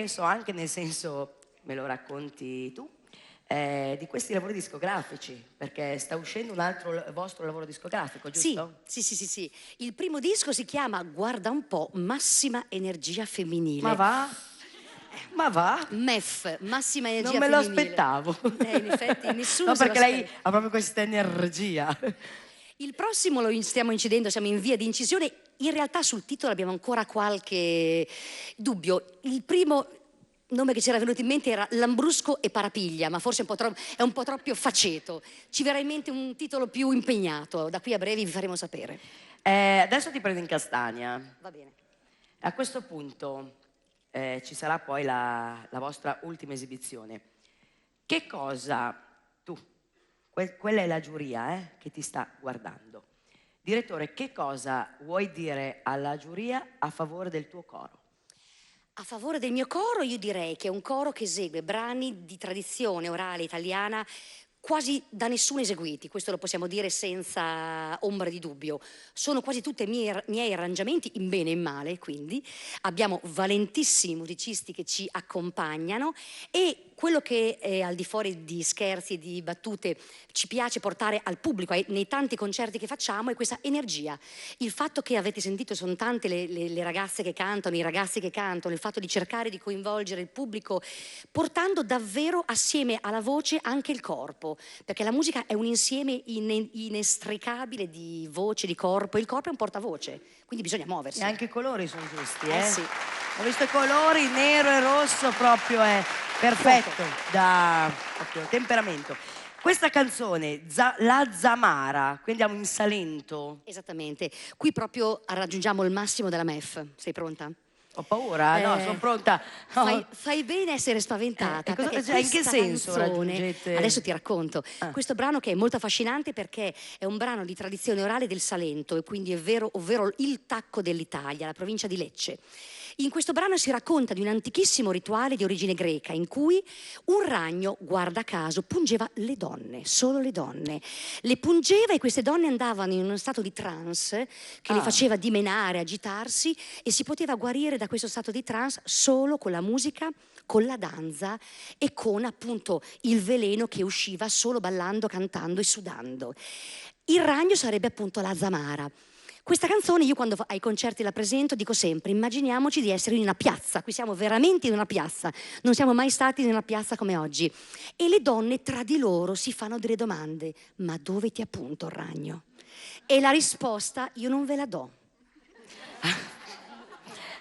So anche, nel senso, me lo racconti tu, di questi lavori discografici, perché sta uscendo un altro vostro lavoro discografico, giusto? Sì. Il primo disco si chiama, guarda un po', Massima Energia Femminile. Ma va? Ma va? MEF, Massima Energia Non me lo Femminile. aspettavo. In effetti nessuno No, se lo perché lei aspetta. ha proprio questa energia. Il prossimo lo stiamo incidendo, siamo in via di incisione. In realtà sul titolo abbiamo ancora qualche dubbio. Il primo nome che ci era venuto in mente era Lambrusco e Parapiglia, ma forse è un po' troppo faceto. Ci verrà in mente un titolo più impegnato. Da qui a breve vi faremo sapere. Adesso ti prendo in castagna. Va bene. A questo punto ci sarà poi la vostra ultima esibizione. Che cosa tu, quella è la giuria che ti sta guardando. Direttore, che cosa vuoi dire alla giuria a favore del tuo coro? A favore del mio coro io direi che è un coro che esegue brani di tradizione orale italiana quasi da nessuno eseguiti, questo lo possiamo dire senza ombra di dubbio. Sono quasi tutti miei arrangiamenti, in bene e in male, quindi. Abbiamo valentissimi musicisti che ci accompagnano e quello che al di fuori di scherzi e di battute ci piace portare al pubblico nei tanti concerti che facciamo è questa energia. Il fatto che avete sentito sono tante le ragazze che cantano, i ragazzi che cantano, il fatto di cercare di coinvolgere il pubblico portando davvero assieme alla voce anche il corpo, perché la musica è un insieme inestricabile di voce, di corpo, e il corpo è un portavoce, quindi bisogna muoversi. E anche i colori sono giusti, Sì. Ho visto i colori, nero e rosso, proprio è perfetto da proprio temperamento. Questa canzone, La Zamara, qui andiamo in Salento. Esattamente, qui proprio raggiungiamo il massimo della MEF. Sei pronta? Ho paura, no, sono pronta. No. Fai bene a essere spaventata. In che senso raggiungete? Adesso ti racconto. Questo brano che è molto affascinante perché è un brano di tradizione orale del Salento e quindi ovvero il tacco dell'Italia, la provincia di Lecce. In questo brano si racconta di un antichissimo rituale di origine greca in cui un ragno, guarda caso, pungeva le donne, solo le donne. Le pungeva e queste donne andavano in uno stato di trance che le faceva dimenare, agitarsi e si poteva guarire da questo stato di trance solo con la musica, con la danza e con appunto il veleno che usciva solo ballando, cantando e sudando. Il ragno sarebbe appunto la Zamara. Questa canzone io quando ai concerti la presento dico sempre immaginiamoci di essere in una piazza, qui siamo veramente in una piazza, non siamo mai stati in una piazza come oggi e le donne tra di loro si fanno delle domande, ma dove ti appunto il ragno? E la risposta io non ve la do.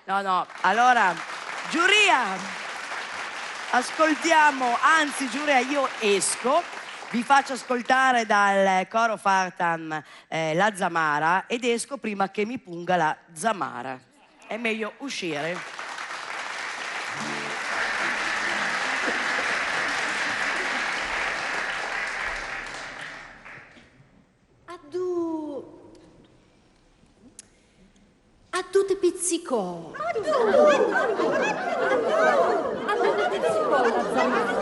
No, allora, giuria, ascoltiamo, anzi giuria io esco. Vi faccio ascoltare dal coro Fartam La Zamara ed esco prima che mi punga la Zamara. È meglio uscire. A tu te pizzicò. A tu te pizzicò la Zamara.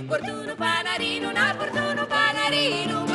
Portuno panarino, un opportuno panarino.